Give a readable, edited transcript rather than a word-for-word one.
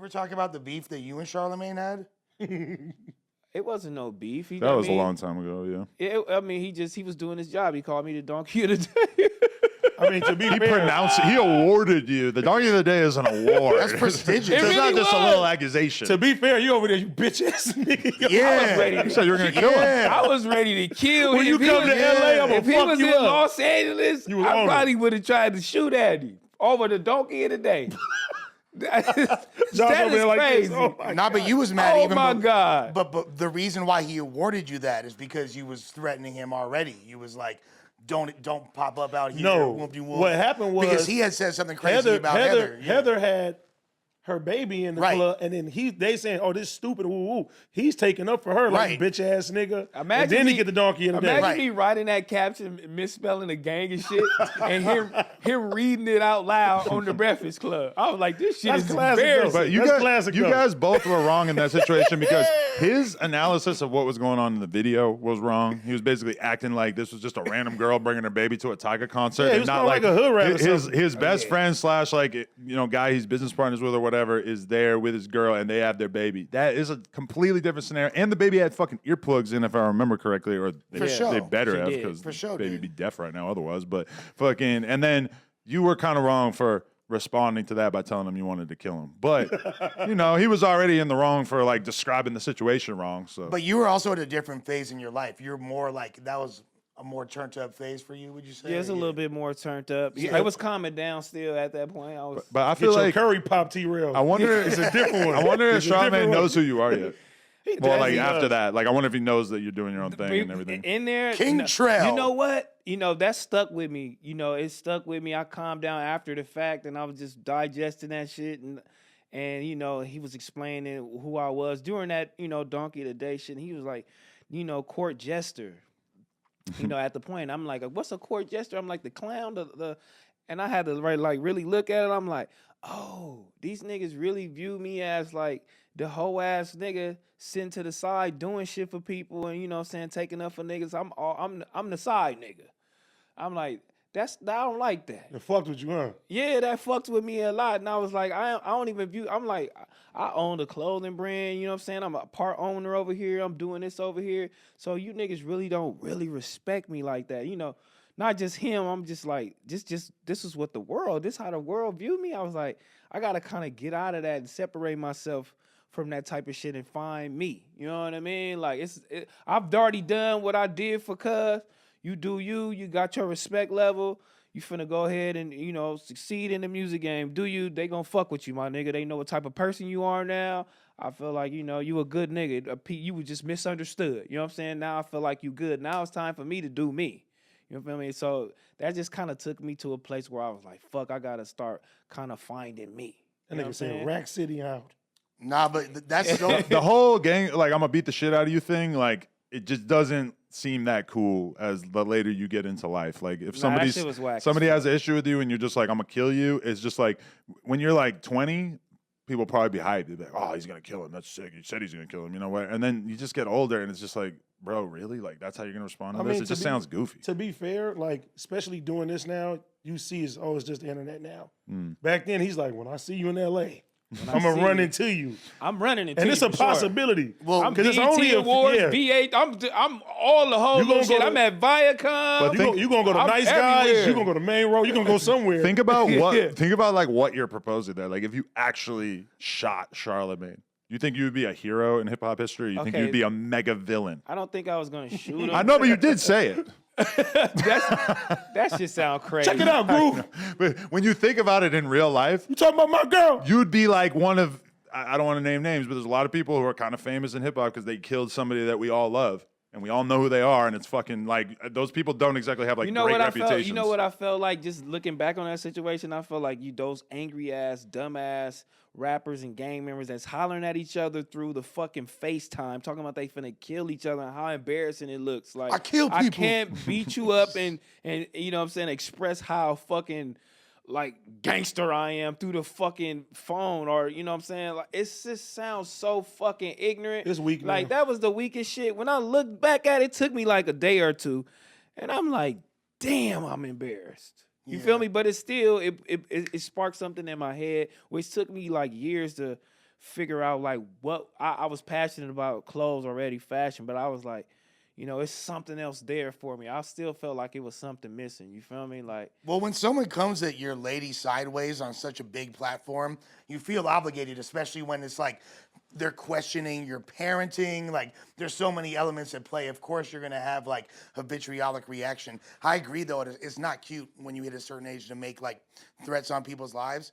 ever talk about the beef that you and Charlemagne had? It wasn't no beef. That was a long time ago, yeah. I mean, he was doing his job. He called me the donkey of the day. I mean, to be He fair, pronounced it. He awarded you. The Donkey of the Day is an award. That's prestigious. It's really not just a was. little accusation. to be fair, you over there, you bitch ass nigga. Yeah. I was ready you to, said you were going to kill him. I was ready to kill When him. you If he come was- to LA, I'm if gonna he fuck was you in up. Los Angeles, You was I on probably would have tried to shoot at him over the donkey of the day. that over is there like this. crazy. Oh my Nah, but you was mad Oh even. my be- God. But the reason why he awarded you that is because you was threatening him already. You was like, don't pop up out here. No. Whoop-de-whoop. What happened was because he had said something crazy about Heather. Yeah. Heather had her baby in the Right. club, and then they saying, "Oh, this stupid woo woo." He's taking up for her like Right. bitch ass nigga. Imagine and then me- he get the donkey in the day. Imagine Right. me writing that caption, misspelling the gang and shit, and him reading it out loud on the Breakfast Club. I was like, this shit That's is classic, though. embarrassing. But you That's guys, classic, you though. guys both were wrong in that situation because his analysis of what was going on in the video was wrong. He was basically acting like this was just a random girl bringing her baby to a Tyga concert, Yeah, he and was not kinda like a hood rat or his something. his best friend slash guy he's business partners with or whatever is there with his girl and they have their baby. That is a completely different scenario. And the baby had fucking earplugs in, if I remember correctly, or For they sure. better She have did. because For sure baby did. be deaf right now otherwise. But fucking, and then you were kind of wrong for responding to that by telling him you wanted to kill him. But, he was already in the wrong for like describing the situation wrong. So, But you were also at a different phase in your life. You're more like, that was a more turned up phase for you, would you say? Yeah, it's a little bit more turned up. Yeah. I was calming down still at that point. I was. but I Get feel your like curry pop T-Rell. I wonder. It's a different one. I wonder if It's a different Charlemagne one. knows who you are yet. He Well, does, like he after does. that, like I wonder if he knows that you're doing your own thing and everything. In there, King no, T-Rell. You know what? That stuck with me. It stuck with me. I calmed down after the fact, and I was just digesting that shit, and he was explaining who I was during that, Donkey of the Day shit. And he was like, court jester. At the point, I'm like, what's a court jester? I'm like the clown, and I had to really look at it. I'm like, oh, these niggas really view me as like the whole ass nigga sitting to the side doing shit for people and taking up for niggas. I'm the side nigga. I'm like, I don't like that. It fucked with you, huh? Yeah, that fucked with me a lot. And I was like, I don't even view, I'm like, I own the clothing brand, I'm a part owner over here. I'm doing this over here. So you niggas really don't really respect me like that. Not just him. I'm just like, this is what this how the world view me. I was like, I got to kind of get out of that and separate myself from that type of shit and find me. You know what I mean? Like, I've already done what I did for cuz. You do you got your respect level. You finna go ahead and, succeed in the music game. They gonna fuck with you, my nigga. They know what type of person you are now. I feel like, you a good nigga. You were just misunderstood. You know what I'm saying? Now I feel like you good. Now it's time for me to do me. You know what I mean? So that just kind of took me to a place where I was like, fuck, I gotta start kind of finding me. That You know what nigga I'm saying saying? Rack City out. Nah, but that's so. The whole gang, like I'm gonna beat the shit out of you thing, like it just doesn't seem that cool as the later you get into life. Like if Nah, that shit was whack as somebody fuck. has an issue with you and you're just like, I'm gonna kill you, it's just like when you're like 20, people probably be hyped. They'd be like, oh, he's gonna kill him. That's sick. He said he's gonna kill him. You know what? And then you just get older and it's just like, bro, really? Like that's how you're gonna respond to I this? mean, It just sounds goofy. To be fair, like, especially doing this now, you see it's just the internet now. Mm. Back then, he's like, when I see you in LA, I I'm going see to run you. into you. I'm running into And you it's a for sure. possibility. Well, I'm 'cause it's BET only Awards, yeah. V8. I'm all the whole You gonna little shit. go to- I'm at Viacom. But think- You gonna go to I'm Nice Guys. everywhere. You gonna go to Main Road. You gonna go somewhere. Think about what Yeah. think about like what you're proposing there. Like if you actually shot Charlemagne, you think you would be a hero in hip hop history? You think Okay. you'd be a mega villain? I don't think I was gonna shoot him. I know, but you did say it. That shit sound crazy. Check it out, Groove. But when you think about it in real life, You talking about my girl? you'd be like one of, I don't want to name names, but there's a lot of people who are kind of famous in hip hop because they killed somebody that we all love. And we all know who they are, and it's fucking like those people don't exactly have like You know great what I reputations. felt? You know what I felt like just looking back on that situation? I felt like those angry ass, dumb ass rappers and gang members that's hollering at each other through the fucking FaceTime, talking about they finna kill each other and how embarrassing it looks. Like I kill I people. can't beat you up and you know what I'm saying, express how fucking like gangster I am through the fucking phone, or you know what I'm saying? Like it just sounds so fucking ignorant. It's weak, Like man. that was the weakest shit. When I look back at it, it took me like a day or two, and I'm like, damn, I'm embarrassed. You feel me? But it still it sparked something in my head, which took me like years to figure out like what I was passionate about clothes already, fashion, but I was like, you know, it's something else there for me. I still felt like it was something missing. You feel me? Like, Well, when someone comes at your lady sideways on such a big platform, you feel obligated, especially when it's like they're questioning your parenting. Like, there's so many elements at play. Of course, you're going to have like a vitriolic reaction. I agree, though, it's not cute when you hit a certain age to make like threats on people's lives.